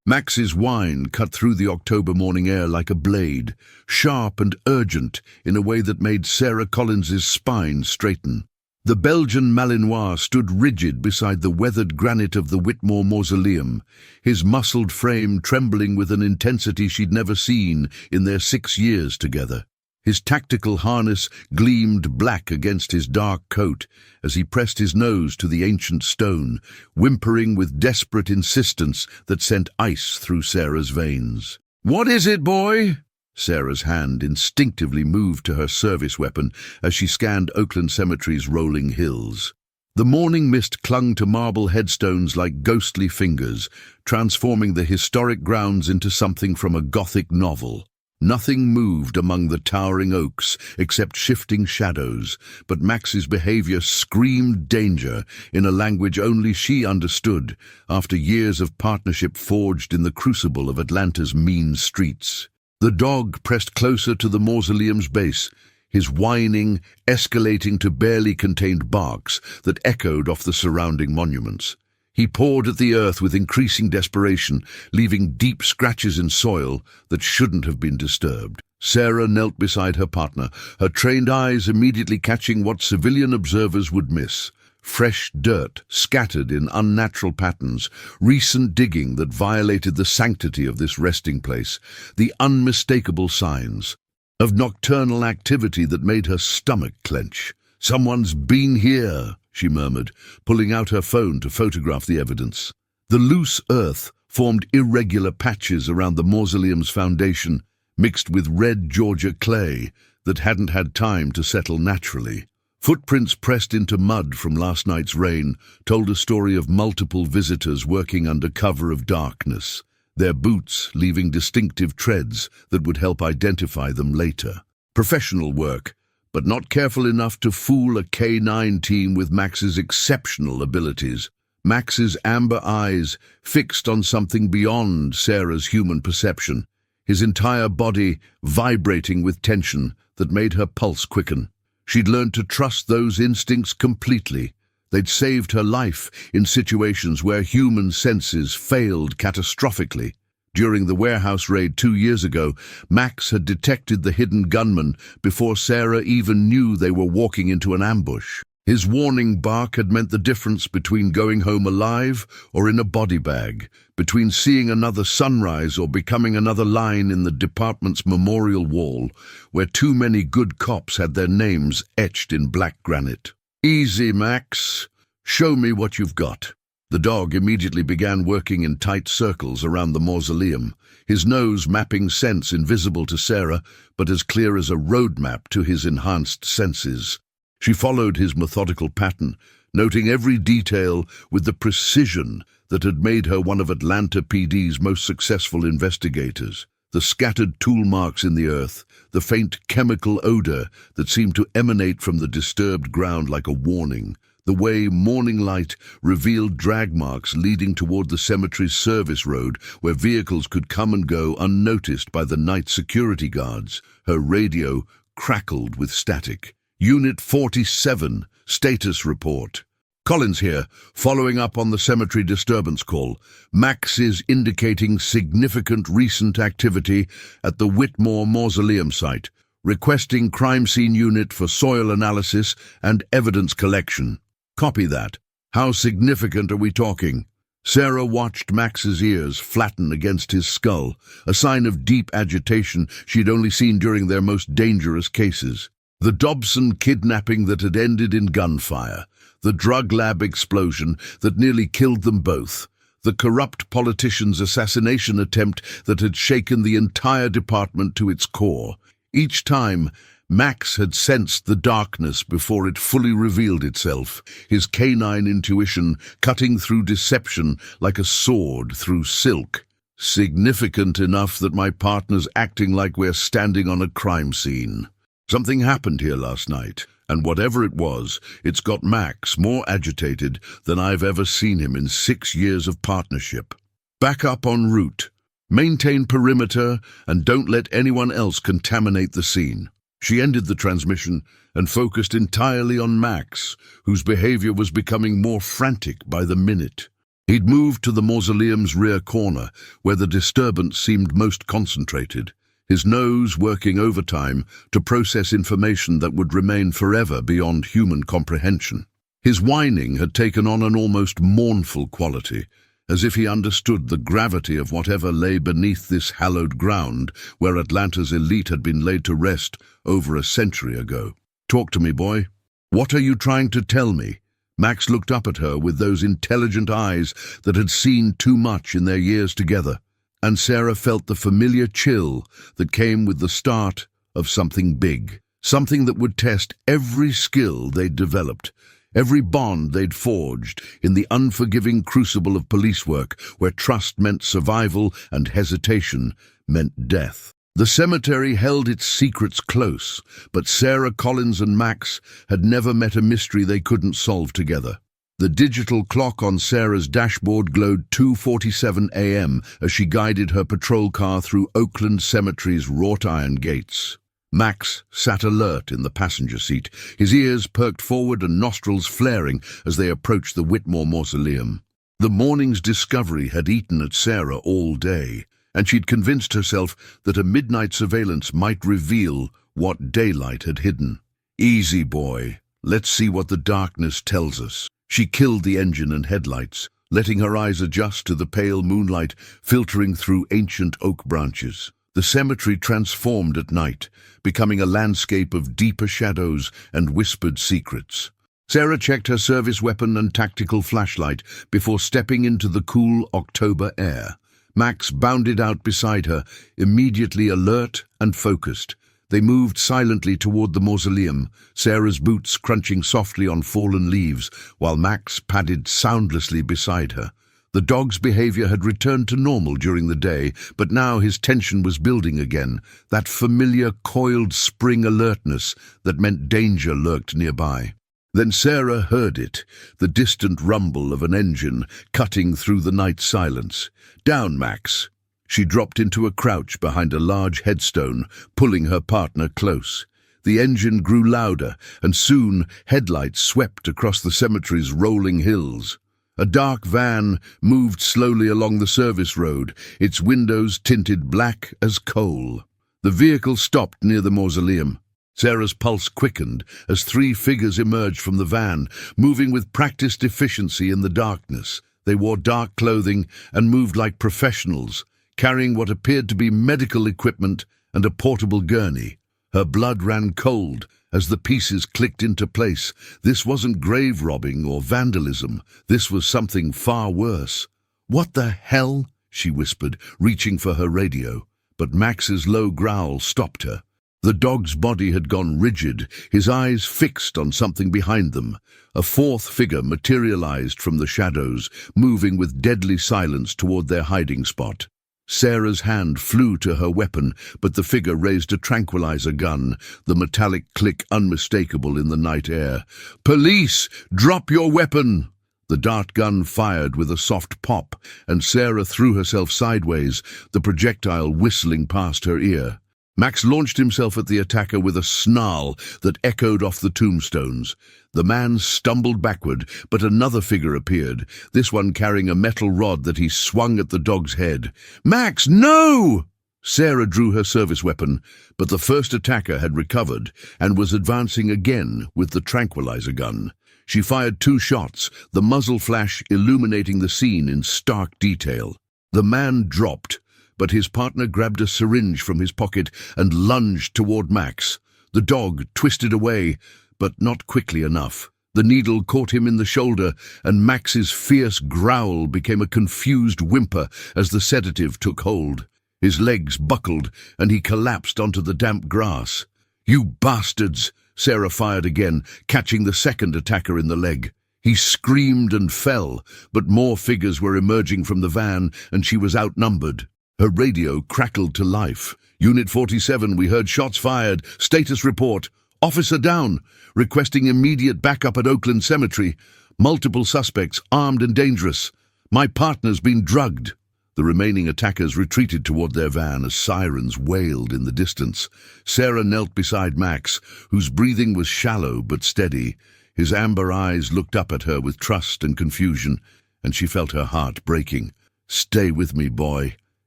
Max's whine cut through the October morning air like a blade, sharp and urgent in a way that made Sarah Collins's spine straighten. The Belgian Malinois stood rigid beside the weathered granite of the Whitmore mausoleum, his muscled frame trembling with an intensity she'd never seen in their 6 years together. His tactical harness gleamed black against his dark coat as he pressed his nose to the ancient stone, whimpering with desperate insistence that sent ice through Sarah's veins. "What is it, boy?" Sarah's hand instinctively moved to her service weapon as she scanned Oakland Cemetery's rolling hills. The morning mist clung to marble headstones like ghostly fingers, transforming the historic grounds into something from a Gothic novel. Nothing moved among the towering oaks except shifting shadows, but Max's behavior screamed danger in a language only she understood after years of partnership forged in the crucible of Atlanta's mean streets. The dog pressed closer to the mausoleum's base, his whining escalating to barely contained barks that echoed off the surrounding monuments. He pawed at the earth with increasing desperation, leaving deep scratches in soil that shouldn't have been disturbed. Sarah knelt beside her partner, her trained eyes immediately catching what civilian observers would miss. Fresh dirt scattered in unnatural patterns, recent digging that violated the sanctity of this resting place, the unmistakable signs of nocturnal activity that made her stomach clench. "Someone's been here," she murmured, pulling out her phone to photograph the evidence. The loose earth formed irregular patches around the mausoleum's foundation, mixed with red Georgia clay that hadn't had time to settle naturally. Footprints pressed into mud from last night's rain told a story of multiple visitors working under cover of darkness, their boots leaving distinctive treads that would help identify them later. Professional work, but not careful enough to fool a K9 team with Max's exceptional abilities. Max's amber eyes fixed on something beyond Sarah's human perception, his entire body vibrating with tension that made her pulse quicken. She'd learned to trust those instincts completely. They'd saved her life in situations where human senses failed catastrophically. During the warehouse raid 2 years ago, Max had detected the hidden gunman before Sarah even knew they were walking into an ambush. His warning bark had meant the difference between going home alive or in a body bag, between seeing another sunrise or becoming another line in the department's memorial wall, where too many good cops had their names etched in black granite. "Easy, Max. Show me what you've got." The dog immediately began working in tight circles around the mausoleum, his nose mapping scents invisible to Sarah, but as clear as a road map to his enhanced senses. She followed his methodical pattern, noting every detail with the precision that had made her one of Atlanta PD's most successful investigators. The scattered tool marks in the earth, the faint chemical odor that seemed to emanate from the disturbed ground like a warning, the way morning light revealed drag marks leading toward the cemetery's service road where vehicles could come and go unnoticed by the night security guards. Her radio crackled with static. "Unit 47, status report. Collins here, following up on the cemetery disturbance call. Max is indicating significant recent activity at the Whitmore Mausoleum site, requesting crime scene unit for soil analysis and evidence collection." "Copy that. How significant are we talking?" Sarah watched Max's ears flatten against his skull, a sign of deep agitation she'd only seen during their most dangerous cases. The Dobson kidnapping that had ended in gunfire, the drug lab explosion that nearly killed them both, the corrupt politician's assassination attempt that had shaken the entire department to its core. Each time, Max had sensed the darkness before it fully revealed itself, his canine intuition cutting through deception like a sword through silk. "Significant enough that my partner's acting like we're standing on a crime scene. Something happened here last night, and whatever it was, it's got Max more agitated than I've ever seen him in 6 years of partnership. Back up en route. Maintain perimeter and don't let anyone else contaminate the scene." She ended the transmission and focused entirely on Max, whose behavior was becoming more frantic by the minute. He'd moved to the mausoleum's rear corner, where the disturbance seemed most concentrated, his nose working overtime to process information that would remain forever beyond human comprehension. His whining had taken on an almost mournful quality, as if he understood the gravity of whatever lay beneath this hallowed ground where Atlanta's elite had been laid to rest over a century ago. "Talk to me, boy. What are you trying to tell me?" Max looked up at her with those intelligent eyes that had seen too much in their years together, and Sarah felt the familiar chill that came with the start of something big, something that would test every skill they'd developed, every bond they'd forged in the unforgiving crucible of police work, where trust meant survival and hesitation meant death. The cemetery held its secrets close, but Sarah Collins and Max had never met a mystery they couldn't solve together. The digital clock on Sarah's dashboard glowed 2:47 a.m. as she guided her patrol car through Oakland Cemetery's wrought iron gates. Max sat alert in the passenger seat, his ears perked forward and nostrils flaring as they approached the Whitmore Mausoleum. The morning's discovery had eaten at Sarah all day, and she'd convinced herself that a midnight surveillance might reveal what daylight had hidden. "Easy, boy. Let's see what the darkness tells us." She killed the engine and headlights, letting her eyes adjust to the pale moonlight filtering through ancient oak branches. The cemetery transformed at night, becoming a landscape of deeper shadows and whispered secrets. Sarah checked her service weapon and tactical flashlight before stepping into the cool October air. Max bounded out beside her, immediately alert and focused. They moved silently toward the mausoleum, Sarah's boots crunching softly on fallen leaves, while Max padded soundlessly beside her. The dog's behavior had returned to normal during the day, but now his tension was building again, that familiar coiled spring alertness that meant danger lurked nearby. Then Sarah heard it, the distant rumble of an engine cutting through the night silence. "Down, Max." She dropped into a crouch behind a large headstone, pulling her partner close. The engine grew louder, and soon headlights swept across the cemetery's rolling hills. A dark van moved slowly along the service road, its windows tinted black as coal. The vehicle stopped near the mausoleum. Sarah's pulse quickened as three figures emerged from the van, moving with practiced efficiency in the darkness. They wore dark clothing and moved like professionals, carrying what appeared to be medical equipment and a portable gurney. Her blood ran cold as the pieces clicked into place. This wasn't grave robbing or vandalism. This was something far worse. "What the hell?" she whispered, reaching for her radio. But Max's low growl stopped her. The dog's body had gone rigid, his eyes fixed on something behind them. A fourth figure materialized from the shadows, moving with deadly silence toward their hiding spot. Sarah's hand flew to her weapon, but the figure raised a tranquilizer gun, the metallic click unmistakable in the night air. "Police! Drop your weapon!" The dart gun fired with a soft pop, and Sarah threw herself sideways, the projectile whistling past her ear. Max launched himself at the attacker with a snarl that echoed off the tombstones. The man stumbled backward, but another figure appeared, this one carrying a metal rod that he swung at the dog's head. "Max, no!" Sarah drew her service weapon, but the first attacker had recovered and was advancing again with the tranquilizer gun. She fired 2 shots, the muzzle flash illuminating the scene in stark detail. The man dropped, but his partner grabbed a syringe from his pocket and lunged toward Max. The dog twisted away, but not quickly enough. The needle caught him in the shoulder, and Max's fierce growl became a confused whimper as the sedative took hold. His legs buckled, and he collapsed onto the damp grass. "You bastards!" Sarah fired again, catching the second attacker in the leg. He screamed and fell, but more figures were emerging from the van, and she was outnumbered. Her radio crackled to life. "Unit 47, we heard shots fired. Status report. Officer down. Requesting immediate backup at Oakland Cemetery. Multiple suspects, armed and dangerous. My partner's been drugged." The remaining attackers retreated toward their van as sirens wailed in the distance. Sarah knelt beside Max, whose breathing was shallow but steady. His amber eyes looked up at her with trust and confusion. and she felt her heart breaking. "Stay with me, boy.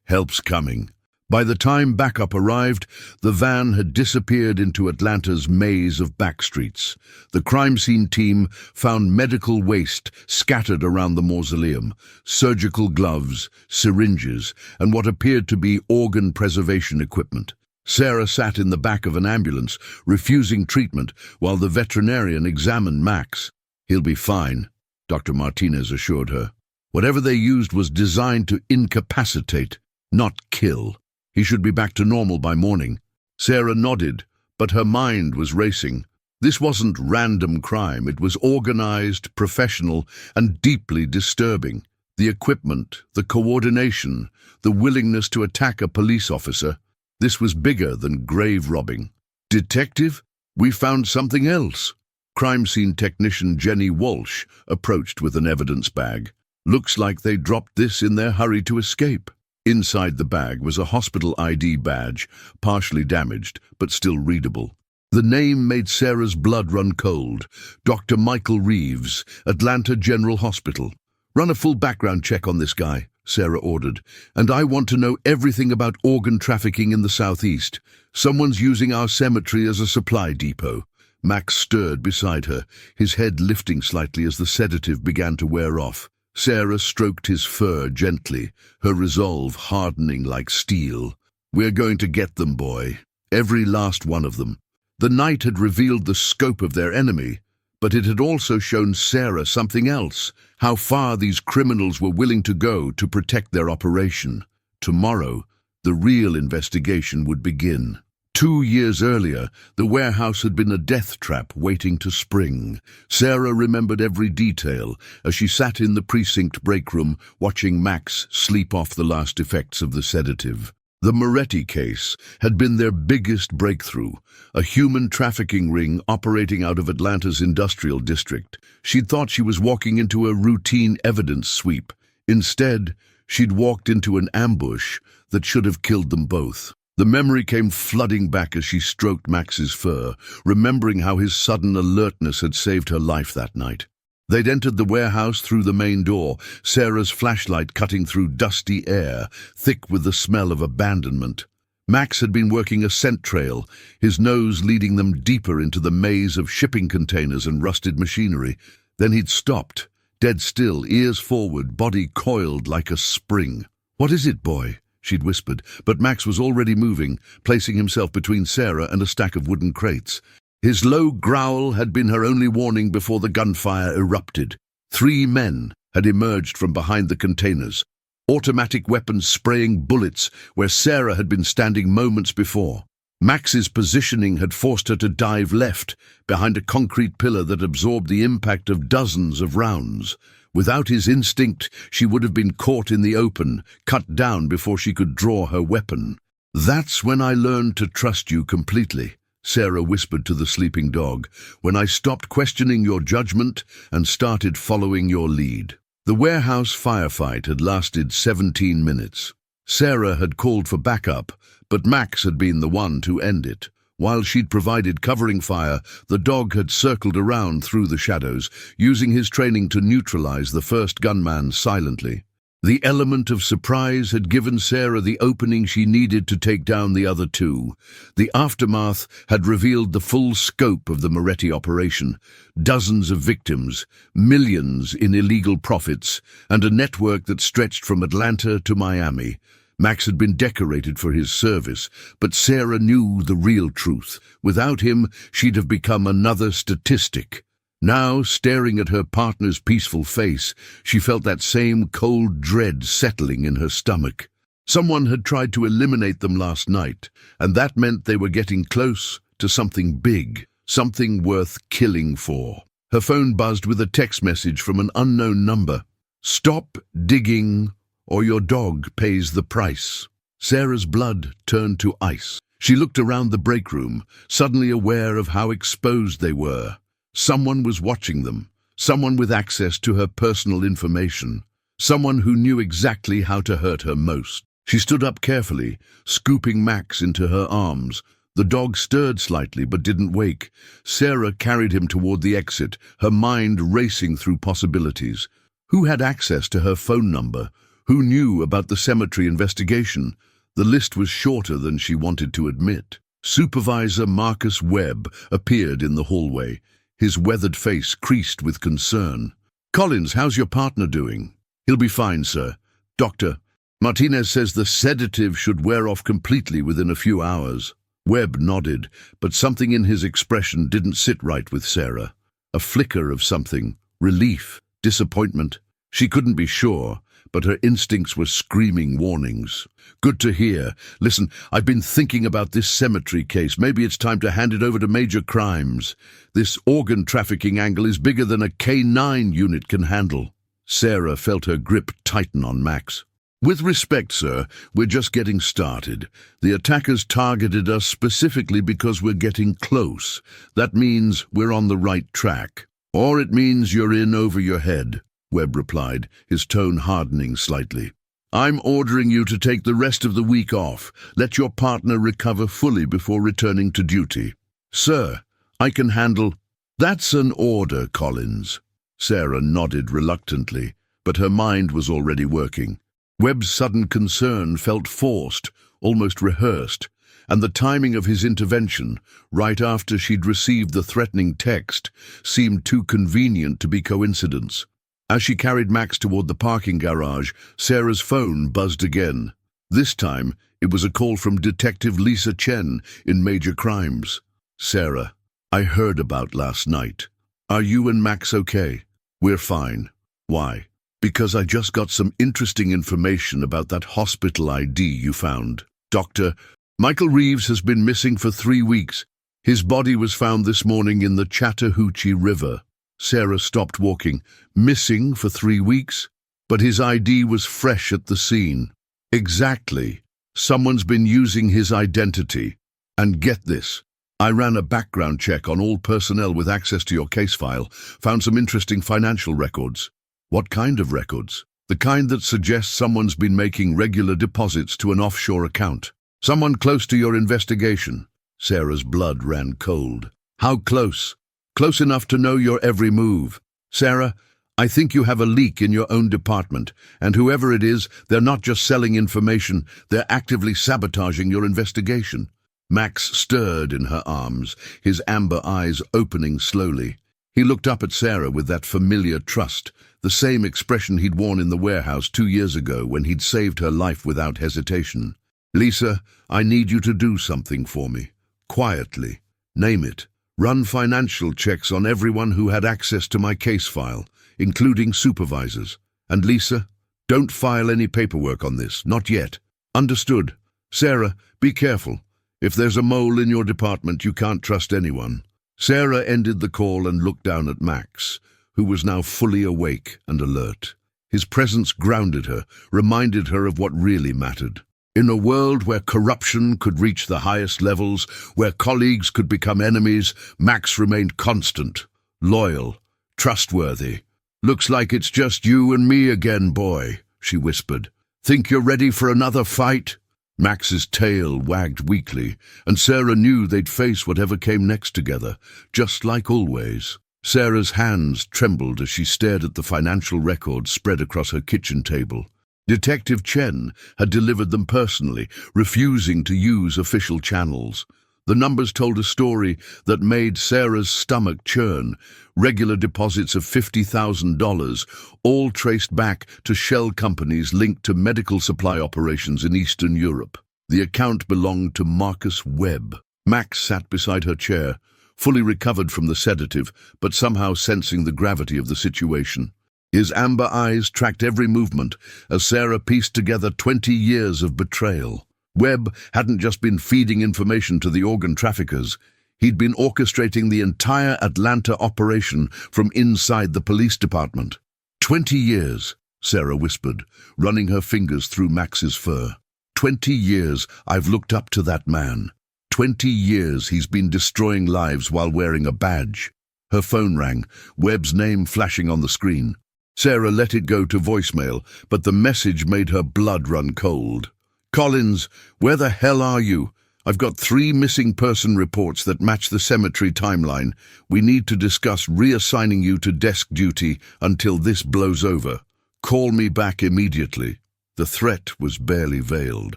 Help's coming." By the time backup arrived, the van had disappeared into Atlanta's maze of backstreets. The crime scene team found medical waste scattered around the mausoleum, surgical gloves, syringes, and what appeared to be organ preservation equipment. Sarah sat in the back of an ambulance, refusing treatment, while the veterinarian examined Max. "He'll be fine," Dr. Martinez assured her. "Whatever they used was designed to incapacitate, not kill. He should be back to normal by morning." Sarah nodded, but her mind was racing. This wasn't random crime. It was organized, professional, and deeply disturbing. The equipment, the coordination, the willingness to attack a police officer. This was bigger than grave robbing. "Detective, we found something else." Crime scene technician Jenny Walsh approached with an evidence bag. "Looks like they dropped this in their hurry to escape." Inside the bag was a hospital ID badge, partially damaged, but still readable. The name made Sarah's blood run cold. Dr. Michael Reeves, Atlanta General Hospital. "Run a full background check on this guy," Sarah ordered, "and I want to know everything about organ trafficking in the Southeast. Someone's using our cemetery as a supply depot." Max stirred beside her, his head lifting slightly as the sedative began to wear off. Sarah stroked his fur gently, her resolve hardening like steel. "We're going to get them, boy. Every last one of them." The night had revealed the scope of their enemy, but it had also shown Sarah something else, how far these criminals were willing to go to protect their operation. Tomorrow, the real investigation would begin. 2 years earlier, the warehouse had been a death trap waiting to spring. Sarah remembered every detail as she sat in the precinct break room watching Max sleep off the last effects of the sedative. The Moretti case had been their biggest breakthrough, a human trafficking ring operating out of Atlanta's industrial district. She'd thought she was walking into a routine evidence sweep. Instead, she'd walked into an ambush that should have killed them both. The memory came flooding back as she stroked Max's fur, remembering how his sudden alertness had saved her life that night. They'd entered the warehouse through the main door, Sarah's flashlight cutting through dusty air, thick with the smell of abandonment. Max had been working a scent trail, his nose leading them deeper into the maze of shipping containers and rusted machinery. Then he'd stopped, dead still, ears forward, body coiled like a spring. "What is it, boy?" she'd whispered, but Max was already moving, placing himself between Sarah and a stack of wooden crates. His low growl had been her only warning before the gunfire erupted. 3 men had emerged from behind the containers, automatic weapons spraying bullets where Sarah had been standing moments before. Max's positioning had forced her to dive left, behind a concrete pillar that absorbed the impact of dozens of rounds. Without his instinct, she would have been caught in the open, cut down before she could draw her weapon. "That's when I learned to trust you completely," Sarah whispered to the sleeping dog, "when I stopped questioning your judgment and started following your lead." The warehouse firefight had lasted 17 minutes. Sarah had called for backup, but Max had been the one to end it. While she'd provided covering fire, the dog had circled around through the shadows, using his training to neutralize the first gunman silently. The element of surprise had given Sarah the opening she needed to take down the other 2. The aftermath had revealed the full scope of the Moretti operation: dozens of victims, millions in illegal profits, and a network that stretched from Atlanta to Miami. Max had been decorated for his service, but Sarah knew the real truth. Without him, she'd have become another statistic. Now, staring at her partner's peaceful face, she felt that same cold dread settling in her stomach. Someone had tried to eliminate them last night, and that meant they were getting close to something big, something worth killing for. Her phone buzzed with a text message from an unknown number. "Stop digging, or your dog pays the price." Sarah's blood turned to ice. She looked around the break room, suddenly aware of how exposed they were. Someone was watching them, someone with access to her personal information, someone who knew exactly how to hurt her most. She stood up carefully, scooping Max into her arms. The dog stirred slightly but didn't wake. Sarah carried him toward the exit, her mind racing through possibilities. Who had access to her phone number? Who knew about the cemetery investigation? The list was shorter than she wanted to admit. Supervisor Marcus Webb appeared in the hallway, his weathered face creased with concern. "Collins, how's your partner doing?" "He'll be fine, sir. Doctor, Martinez says the sedative should wear off completely within a few hours." Webb nodded, but something in his expression didn't sit right with Sarah. A flicker of something, relief, disappointment. She couldn't be sure, but her instincts were screaming warnings. "Good to hear. Listen, I've been thinking about this cemetery case. Maybe it's time to hand it over to major crimes. This organ trafficking angle is bigger than a K9 unit can handle." Sarah felt her grip tighten on Max. "With respect, sir, we're just getting started. The attackers targeted us specifically because we're getting close. That means we're on the right track. Or it means you're in over your head," Webb replied, his tone hardening slightly. "I'm ordering you to take the rest of the week off. Let your partner recover fully before returning to duty." "Sir, I can handle—" "That's an order, Collins." Sarah nodded reluctantly, but her mind was already working. Webb's sudden concern felt forced, almost rehearsed, and the timing of his intervention, right after she'd received the threatening text, seemed too convenient to be coincidence. As she carried Max toward the parking garage, Sarah's phone buzzed again. This time, it was a call from Detective Lisa Chen in Major Crimes. "Sarah, I heard about last night. Are you and Max okay?" "We're fine." "Why?" "Because I just got some interesting information about that hospital ID you found. Doctor, Michael Reeves has been missing for 3 weeks. His body was found this morning in the Chattahoochee River." Sarah stopped walking. "Missing for 3 weeks? But his ID was fresh at the scene." "Exactly. Someone's been using his identity. And get this. I ran a background check on all personnel with access to your case file, found some interesting financial records." "What kind of records?" "The kind that suggests someone's been making regular deposits to an offshore account. Someone close to your investigation." Sarah's blood ran cold. "How close?" "Close enough to know your every move. Sarah, I think you have a leak in your own department, and whoever it is, they're not just selling information, they're actively sabotaging your investigation." Max stirred in her arms, his amber eyes opening slowly. He looked up at Sarah with that familiar trust, the same expression he'd worn in the warehouse 2 years ago when he'd saved her life without hesitation. "Lisa, I need you to do something for me. Quietly. Name it. Run financial checks on everyone who had access to my case file, including supervisors. And Lisa, don't file any paperwork on this, not yet. Understood? Sarah, be careful. If there's a mole in your department, you can't trust anyone." Sarah ended the call and looked down at Max, who was now fully awake and alert. His presence grounded her, reminded her of what really mattered. In a world where corruption could reach the highest levels, where colleagues could become enemies, Max remained constant, loyal, trustworthy. "Looks like it's just you and me again, boy," she whispered. "Think you're ready for another fight?" Max's tail wagged weakly, and Sarah knew they'd face whatever came next together, just like always. Sarah's hands trembled as she stared at the financial records spread across her kitchen table. Detective Chen had delivered them personally, refusing to use official channels. The numbers told a story that made Sarah's stomach churn. Regular deposits of $50,000, all traced back to shell companies linked to medical supply operations in Eastern Europe. The account belonged to Marcus Webb. Max sat beside her chair, fully recovered from the sedative, but somehow sensing the gravity of the situation. His amber eyes tracked every movement as Sarah pieced together 20 years of betrayal. Webb hadn't just been feeding information to the organ traffickers. He'd been orchestrating the entire Atlanta operation from inside the police department. 20 years, Sarah whispered, running her fingers through Max's fur. 20 years I've looked up to that man. 20 years he's been destroying lives while wearing a badge. Her phone rang, Webb's name flashing on the screen. Sarah let it go to voicemail, but the message made her blood run cold. "Collins, where the hell are you? I've got 3 missing person reports that match the cemetery timeline. We need to discuss reassigning you to desk duty until this blows over." Call me back immediately. The threat was barely veiled.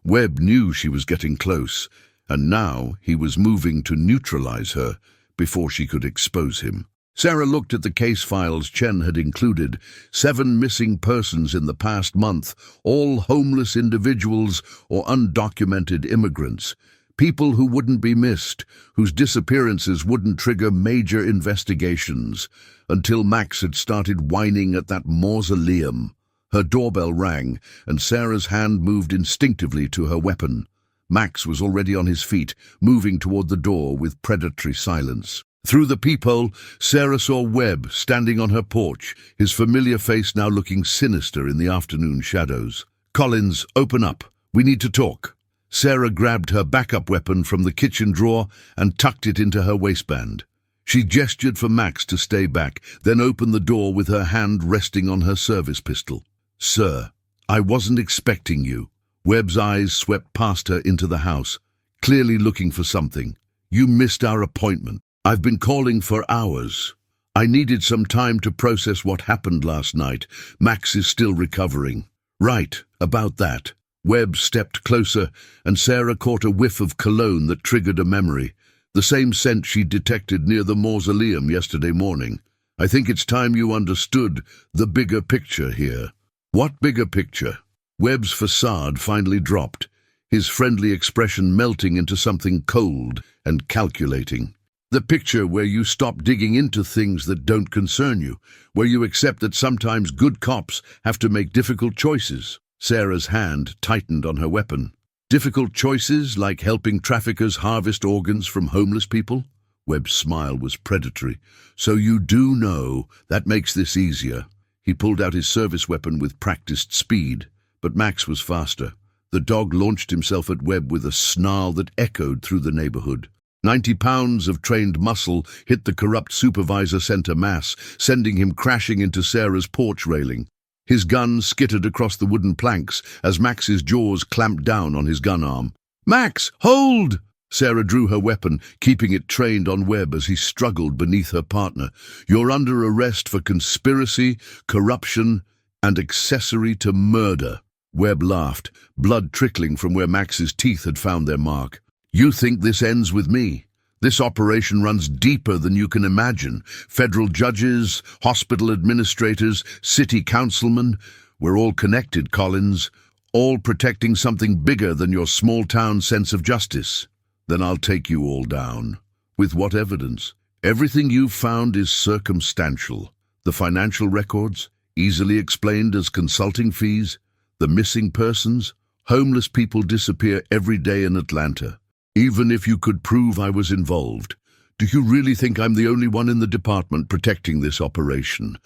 Webb knew she was getting close, and now he was moving to neutralize her before she could expose him. Sarah looked at the case files Chen had included. 7 missing persons in the past month, all homeless individuals or undocumented immigrants. People who wouldn't be missed, whose disappearances wouldn't trigger major investigations, until Max had started whining at that mausoleum. Her doorbell rang, and Sarah's hand moved instinctively to her weapon. Max was already on his feet, moving toward the door with predatory silence. Through the peephole, Sarah saw Webb standing on her porch, his familiar face now looking sinister in the afternoon shadows. "Collins, open up. We need to talk." Sarah grabbed her backup weapon from the kitchen drawer and tucked it into her waistband. She gestured for Max to stay back, then opened the door with her hand resting on her service pistol. "Sir, I wasn't expecting you." Webb's eyes swept past her into the house, clearly looking for something. "You missed our appointment. I've been calling for hours. I needed some time to process what happened last night. Max is still recovering." "Right, about that." Webb stepped closer, and Sarah caught a whiff of cologne that triggered a memory, the same scent she'd detected near the mausoleum yesterday morning. "I think it's time you understood the bigger picture here." "What bigger picture?" Webb's facade finally dropped, his friendly expression melting into something cold and calculating. "The picture where you stop digging into things that don't concern you, where you accept that sometimes good cops have to make difficult choices." Sarah's hand tightened on her weapon. "Difficult choices like helping traffickers harvest organs from homeless people?" Webb's smile was predatory. "So you do know. That makes this easier." He pulled out his service weapon with practiced speed, but Max was faster. The dog launched himself at Webb with a snarl that echoed through the neighborhood. 90 pounds of trained muscle hit the corrupt supervisor center mass, sending him crashing into Sarah's porch railing. His gun skittered across the wooden planks as Max's jaws clamped down on his gun arm. "Max, hold!" Sarah drew her weapon, keeping it trained on Webb as he struggled beneath her partner. "You're under arrest for conspiracy, corruption, and accessory to murder." Webb laughed, blood trickling from where Max's teeth had found their mark. "You think this ends with me? This operation runs deeper than you can imagine. Federal judges, hospital administrators, city councilmen, we're all connected, Collins, all protecting something bigger than your small-town sense of justice." "Then I'll take you all down." "With what evidence?" "Everything you've found is circumstantial. The financial records, easily explained as consulting fees. The missing persons, homeless people disappear every day in Atlanta. Even if you could prove I was involved, do you really think I'm the only one in the department protecting this operation?"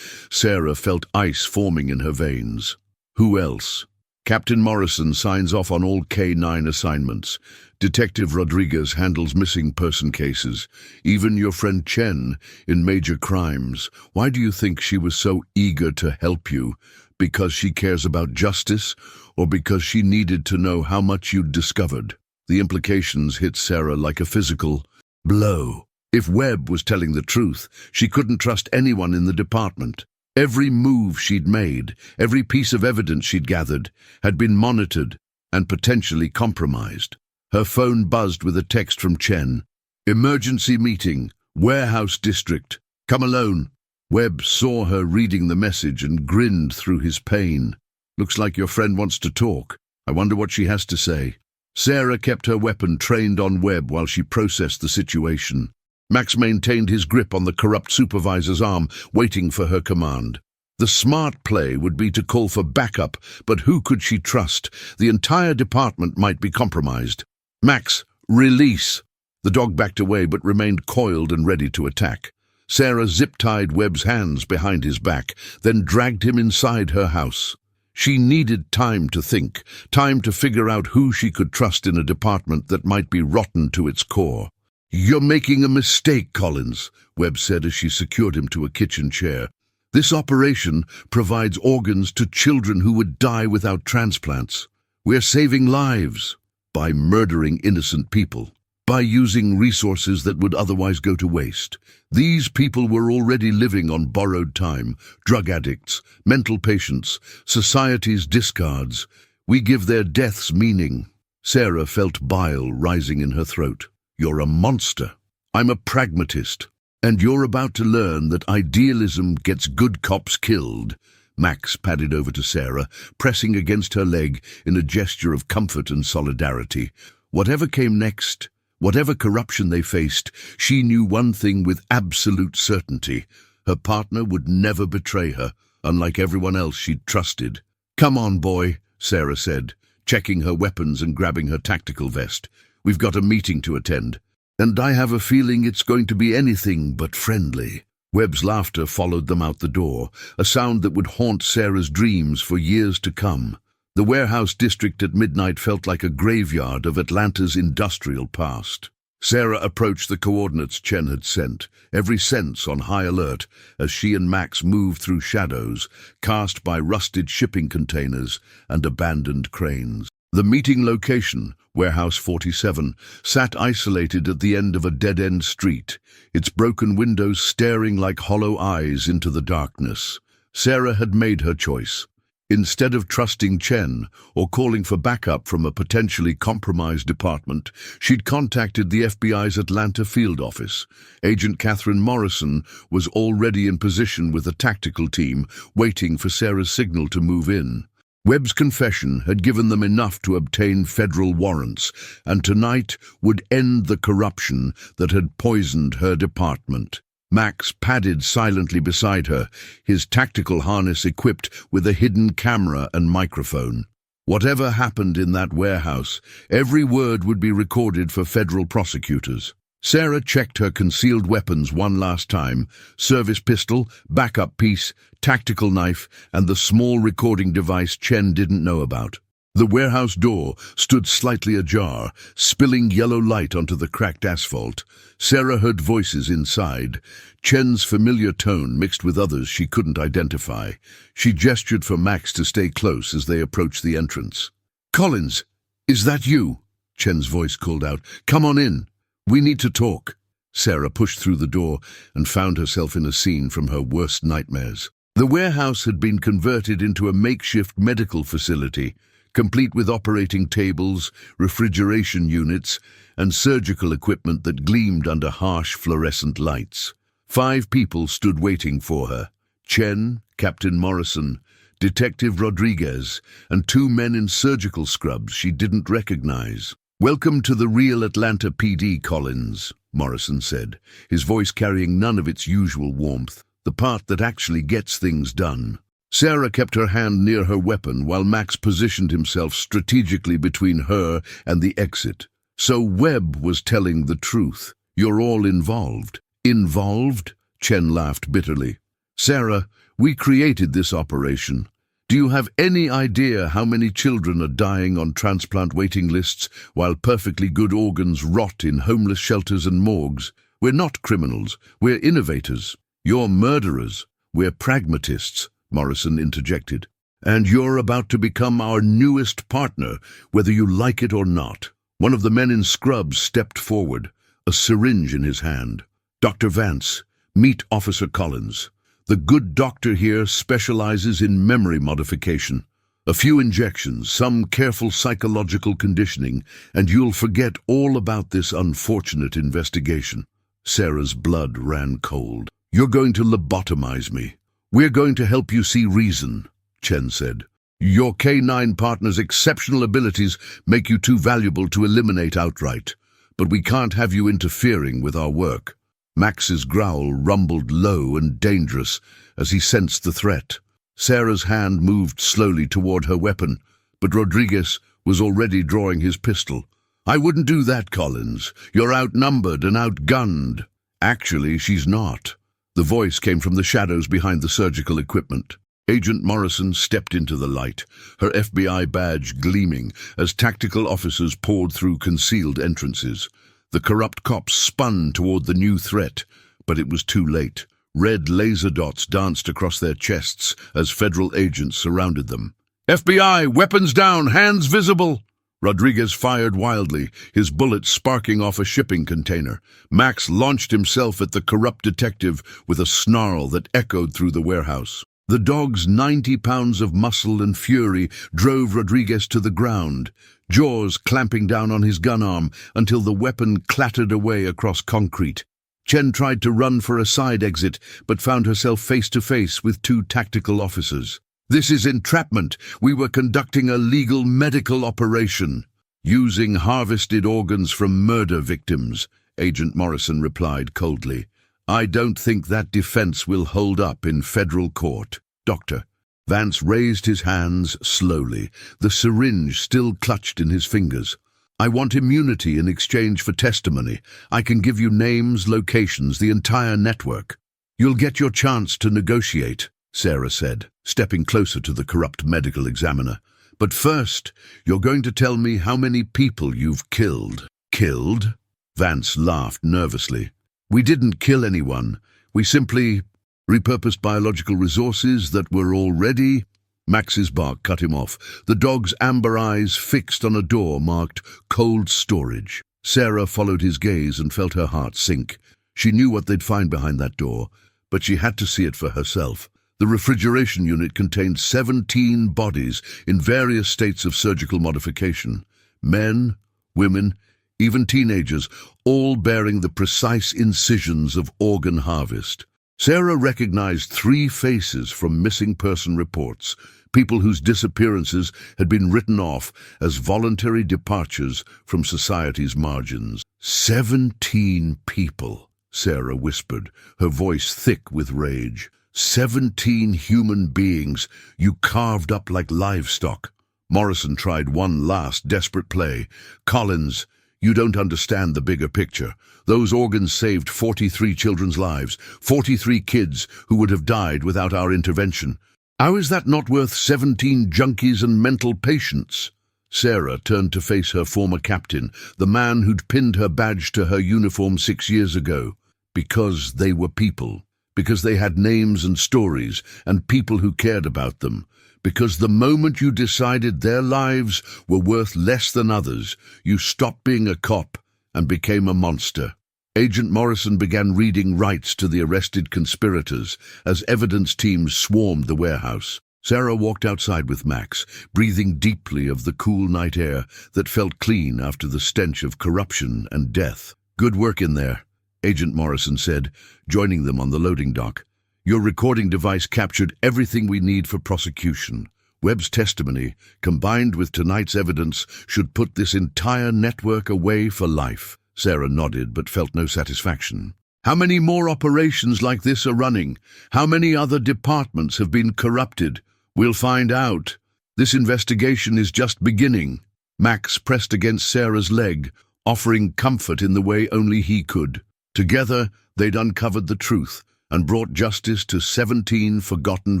Sarah felt ice forming in her veins. "Who else?" "Captain Morrison signs off on all K-9 assignments. Detective Rodriguez handles missing person cases. Even your friend Chen in major crimes. Why do you think she was so eager to help you? Because she cares about justice, or because she needed to know how much you'd discovered?" The implications hit Sarah like a physical blow. If Webb was telling the truth, she couldn't trust anyone in the department. Every move she'd made, every piece of evidence she'd gathered, had been monitored and potentially compromised. Her phone buzzed with a text from Chen. "Emergency meeting, warehouse district. Come alone." Webb saw her reading the message and grinned through his pain. "Looks like your friend wants to talk. I wonder what she has to say." Sarah kept her weapon trained on Webb while she processed the situation. Max maintained his grip on the corrupt supervisor's arm, waiting for her command. The smart play would be to call for backup, but who could she trust? The entire department might be compromised. "Max, release!" The dog backed away but remained coiled and ready to attack. Sarah zip-tied Webb's hands behind his back, then dragged him inside her house. She needed time to think, time to figure out who she could trust in a department that might be rotten to its core. "You're making a mistake, Collins," Webb said as she secured him to a kitchen chair. "This operation provides organs to children who would die without transplants. We're saving lives by murdering innocent people." by using resources that would otherwise go to waste. These people were already living on borrowed time, drug addicts, mental patients, society's discards. We give their deaths meaning. Sarah felt bile rising in her throat. You're a monster. I'm a pragmatist. And you're about to learn that idealism gets good cops killed. Max padded over to Sarah, pressing against her leg in a gesture of comfort and solidarity. Whatever came next, whatever corruption they faced, she knew one thing with absolute certainty. Her partner would never betray her, unlike everyone else she'd trusted. Come on, boy, Sarah said, checking her weapons and grabbing her tactical vest. We've got a meeting to attend, and I have a feeling it's going to be anything but friendly. Webb's laughter followed them out the door, a sound that would haunt Sarah's dreams for years to come. The warehouse district at midnight felt like a graveyard of Atlanta's industrial past. Sarah approached the coordinates Chen had sent, every sense on high alert as she and Max moved through shadows cast by rusted shipping containers and abandoned cranes. The meeting location, Warehouse 47, sat isolated at the end of a dead-end street, its broken windows staring like hollow eyes into the darkness. Sarah had made her choice. Instead of trusting Chen or calling for backup from a potentially compromised department, she'd contacted the FBI's Atlanta field office. Agent Catherine Morrison was already in position with a tactical team, waiting for Sarah's signal to move in. Webb's confession had given them enough to obtain federal warrants, and tonight would end the corruption that had poisoned her department. Max padded silently beside her, his tactical harness equipped with a hidden camera and microphone. Whatever happened in that warehouse, every word would be recorded for federal prosecutors. Sarah checked her concealed weapons one last time: service pistol, backup piece, tactical knife, and the small recording device Chen didn't know about. The warehouse door stood slightly ajar, spilling yellow light onto the cracked asphalt. Sarah heard voices inside, Chen's familiar tone mixed with others she couldn't identify. She gestured for Max to stay close as they approached the entrance. "Collins, is that you?" Chen's voice called out. "Come on in. We need to talk." Sarah pushed through the door and found herself in a scene from her worst nightmares. The warehouse had been converted into a makeshift medical facility, complete with operating tables, refrigeration units, and surgical equipment that gleamed under harsh fluorescent lights. 5 people stood waiting for her: Chen, Captain Morrison, Detective Rodriguez, and 2 men in surgical scrubs she didn't recognize. "Welcome to the real Atlanta PD, Collins," Morrison said, his voice carrying none of its usual warmth, "the part that actually gets things done." Sarah kept her hand near her weapon while Max positioned himself strategically between her and the exit. So Webb was telling the truth. "You're all involved." "Involved?" Chen laughed bitterly. "Sarah, we created this operation. Do you have any idea how many children are dying on transplant waiting lists while perfectly good organs rot in homeless shelters and morgues? We're not criminals. We're innovators. You're murderers. We're pragmatists," Morrison interjected. "And you're about to become our newest partner, whether you like it or not." One of the men in scrubs stepped forward, a syringe in his hand. "Dr. Vance, meet Officer Collins. The good doctor here specializes in memory modification. A few injections, some careful psychological conditioning, and you'll forget all about this unfortunate investigation." Sarah's blood ran cold. "You're going to lobotomize me. We're going to help you see reason," Chen said. "Your K9 partner's exceptional abilities make you too valuable to eliminate outright, but we can't have you interfering with our work." Max's growl rumbled low and dangerous as he sensed the threat. Sarah's hand moved slowly toward her weapon, but Rodriguez was already drawing his pistol. "I wouldn't do that, Collins. You're outnumbered and outgunned." "Actually, she's not." The voice came from the shadows behind the surgical equipment. Agent Morrison stepped into the light, her FBI badge gleaming as tactical officers poured through concealed entrances. The corrupt cops spun toward the new threat, but it was too late. Red laser dots danced across their chests as federal agents surrounded them. "FBI, weapons down, hands visible!" Rodriguez fired wildly, his bullet sparking off a shipping container. Max launched himself at the corrupt detective with a snarl that echoed through the warehouse. The dog's 90 pounds of muscle and fury drove Rodriguez to the ground, jaws clamping down on his gun arm until the weapon clattered away across concrete. Chen tried to run for a side exit, but found herself face to face with two tactical officers. "This is entrapment. We were conducting a legal medical operation." "Using harvested organs from murder victims," Agent Morrison replied coldly. "I don't think that defense will hold up in federal court." "Doctor." Vance raised his hands slowly, the syringe still clutched in his fingers. "I want immunity in exchange for testimony. I can give you names, locations, the entire network." "You'll get your chance to negotiate," Sarah said, stepping closer to the corrupt medical examiner. "But first, you're going to tell me how many people you've killed." "Killed?" Vance laughed nervously. "We didn't kill anyone. We simply repurposed biological resources that were already—" Max's bark cut him off, the dog's amber eyes fixed on a door marked cold storage. Sarah followed his gaze and felt her heart sink. She knew what they'd find behind that door, but she had to see it for herself. The refrigeration unit contained 17 bodies in various states of surgical modification. Men, women, even teenagers, all bearing the precise incisions of organ harvest. Sarah recognized 3 faces from missing person reports, people whose disappearances had been written off as voluntary departures from society's margins. 17 people, Sarah whispered, her voice thick with rage. 17 human beings you carved up like livestock. Morrison tried one last desperate play. "Collins, you don't understand the bigger picture. Those organs saved 43 children's lives, 43 kids who would have died without our intervention. How is that not worth 17 junkies and mental patients?" Sarah turned to face her former captain, the man who'd pinned her badge to her uniform 6 years ago. "Because they were people. Because they had names and stories, and people who cared about them. Because the moment you decided their lives were worth less than others, you stopped being a cop and became a monster." Agent Morrison began reading rights to the arrested conspirators as evidence teams swarmed the warehouse. Sarah walked outside with Max, breathing deeply of the cool night air that felt clean after the stench of corruption and death. "Good work in there," Agent Morrison said, joining them on the loading dock. "Your recording device captured everything we need for prosecution. Webb's testimony, combined with tonight's evidence, should put this entire network away for life." Sarah nodded but felt no satisfaction. "How many more operations like this are running? How many other departments have been corrupted? We'll find out. This investigation is just beginning." Max pressed against Sarah's leg, offering comfort in the way only he could. Together, they'd uncovered the truth and brought justice to 17 forgotten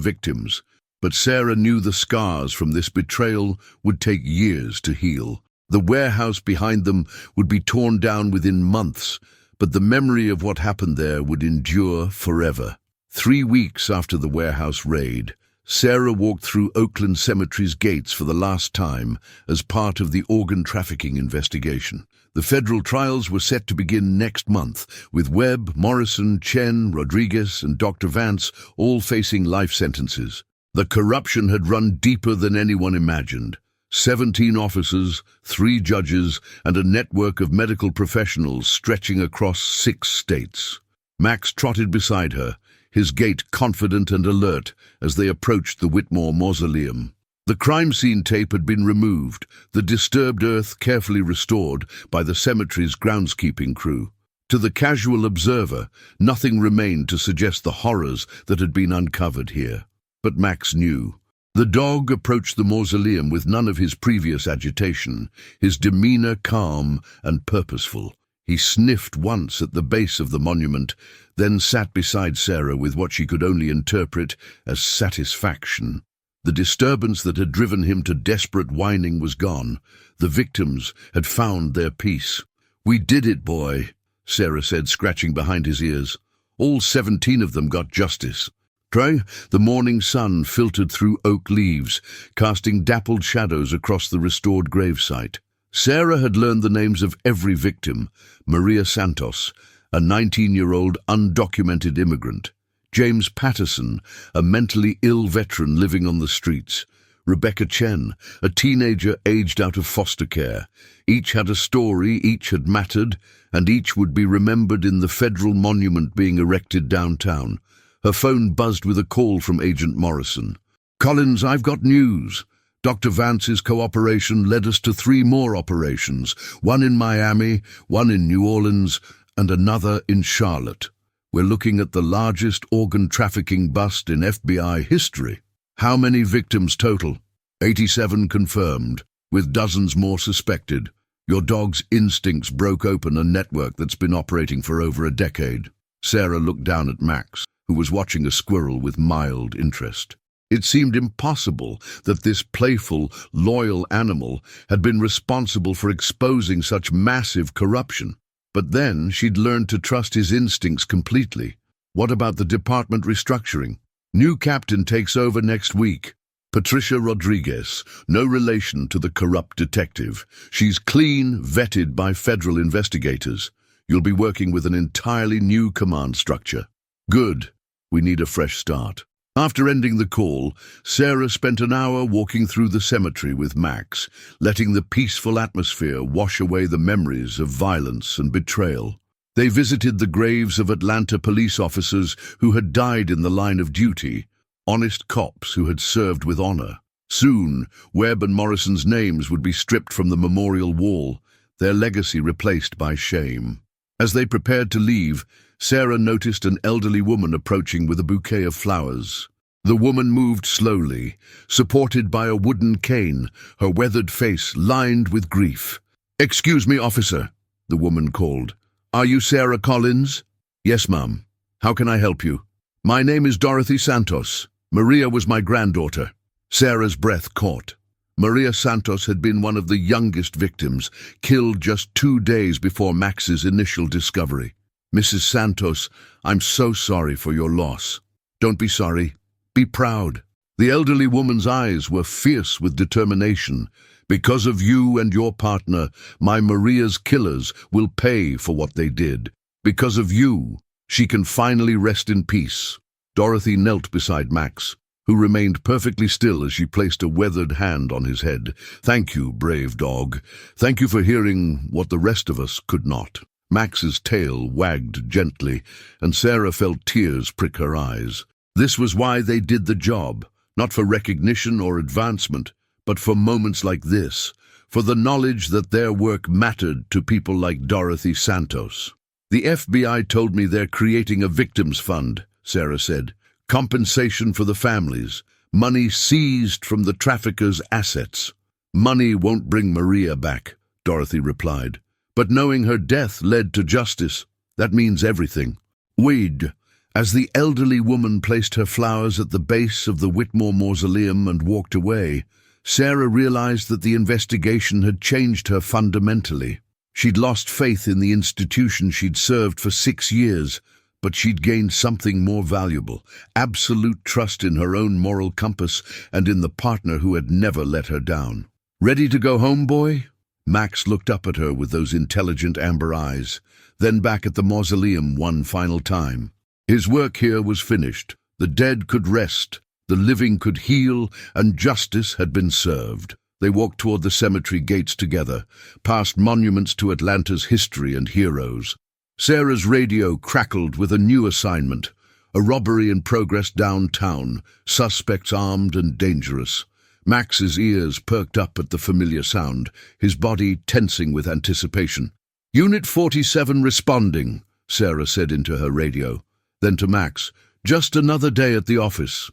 victims. But Sarah knew the scars from this betrayal would take years to heal. The warehouse behind them would be torn down within months, but the memory of what happened there would endure forever. 3 weeks after the warehouse raid, Sarah walked through Oakland Cemetery's gates for the last time as part of the organ trafficking investigation. The federal trials were set to begin next month, with Webb, Morrison, Chen, Rodriguez, and Dr. Vance all facing life sentences. The corruption had run deeper than anyone imagined. 17 officers, 3 judges, and a network of medical professionals stretching across 6 states. Max trotted beside her, his gait confident and alert as they approached the Whitmore mausoleum. The crime scene tape had been removed, the disturbed earth carefully restored by the cemetery's groundskeeping crew. To the casual observer, nothing remained to suggest the horrors that had been uncovered here. But Max knew. The dog approached the mausoleum with none of his previous agitation, his demeanor calm and purposeful. He sniffed once at the base of the monument, then sat beside Sarah with what she could only interpret as satisfaction. The disturbance that had driven him to desperate whining was gone. The victims had found their peace. "We did it, boy," Sarah said, scratching behind his ears. "All 17 of them got justice." The morning sun filtered through oak leaves, casting dappled shadows across the restored gravesite. Sarah had learned the names of every victim: Maria Santos, a 19-year-old undocumented immigrant; James Patterson, a mentally ill veteran living on the streets; Rebecca Chen, a teenager aged out of foster care. Each had a story, each had mattered, and each would be remembered in the federal monument being erected downtown. Her phone buzzed with a call from Agent Morrison. "Collins, I've got news. Dr. Vance's cooperation led us to 3 more operations, one in Miami, one in New Orleans, and another in Charlotte. We're looking at the largest organ trafficking bust in FBI history." "How many victims total?" 87 confirmed, with dozens more suspected. Your dog's instincts broke open a network that's been operating for over a decade. Sarah looked down at Max, who was watching a squirrel with mild interest. It seemed impossible that this playful, loyal animal had been responsible for exposing such massive corruption. But then she'd learned to trust his instincts completely. What about the department restructuring? New captain takes over next week. Patricia Rodriguez, no relation to the corrupt detective. She's clean, vetted by federal investigators. You'll be working with an entirely new command structure. Good. We need a fresh start. After ending the call, Sarah spent an hour walking through the cemetery with Max, letting the peaceful atmosphere wash away the memories of violence and betrayal. They visited the graves of Atlanta police officers who had died in the line of duty, honest cops who had served with honor. Soon, Webb and Morrison's names would be stripped from the memorial wall, their legacy replaced by shame. As they prepared to leave, Sarah noticed an elderly woman approaching with a bouquet of flowers. The woman moved slowly, supported by a wooden cane, her weathered face lined with grief. "Excuse me, officer," the woman called. "Are you Sarah Collins?" "Yes, ma'am. How can I help you?" "My name is Dorothy Santos. Maria was my granddaughter." Sarah's breath caught. Maria Santos had been one of the youngest victims, killed just 2 days before Max's initial discovery. "Mrs. Santos, I'm so sorry for your loss." "Don't be sorry. Be proud." The elderly woman's eyes were fierce with determination. "Because of you and your partner, my Maria's killers will pay for what they did. Because of you, she can finally rest in peace." Dorothy knelt beside Max, who remained perfectly still as she placed a weathered hand on his head. "Thank you, brave dog. Thank you for hearing what the rest of us could not." Max's tail wagged gently, and Sarah felt tears prick her eyes. This was why they did the job, not for recognition or advancement, but for moments like this, for the knowledge that their work mattered to people like Dorothy Santos. "The FBI told me they're creating a victims fund," Sarah said. "Compensation for the families, money seized from the traffickers' assets." "Money won't bring Maria back," Dorothy replied. "But knowing her death led to justice, that means everything." "Weed." As the elderly woman placed her flowers at the base of the Whitmore mausoleum and walked away, Sarah realized that the investigation had changed her fundamentally. She'd lost faith in the institution she'd served for 6 years, but she'd gained something more valuable: absolute trust in her own moral compass and in the partner who had never let her down. "Ready to go home, boy?" Max looked up at her with those intelligent amber eyes, then back at the mausoleum one final time. His work here was finished. The dead could rest, the living could heal, and justice had been served. They walked toward the cemetery gates together, past monuments to Atlanta's history and heroes. Sarah's radio crackled with a new assignment: a robbery in progress downtown, suspects armed and dangerous. Max's ears perked up at the familiar sound, his body tensing with anticipation. "Unit 47 responding," Sarah said into her radio. Then to Max, "Just another day at the office."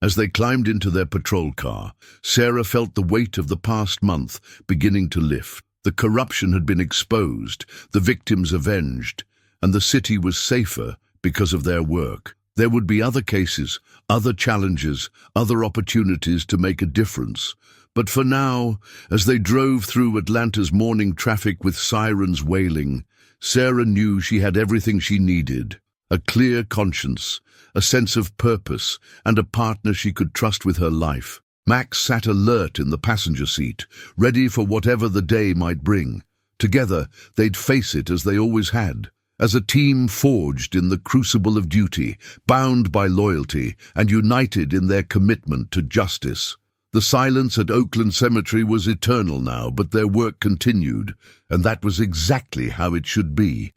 As they climbed into their patrol car, Sarah felt the weight of the past month beginning to lift. The corruption had been exposed, the victims avenged, and the city was safer because of their work. There would be other cases, other challenges, other opportunities to make a difference. But for now, as they drove through Atlanta's morning traffic with sirens wailing, Sarah knew she had everything she needed: a clear conscience, a sense of purpose, and a partner she could trust with her life. Max sat alert in the passenger seat, ready for whatever the day might bring. Together, they'd face it as they always had, as a team forged in the crucible of duty, bound by loyalty, and united in their commitment to justice. The silence at Oakland Cemetery was eternal now, but their work continued, and that was exactly how it should be.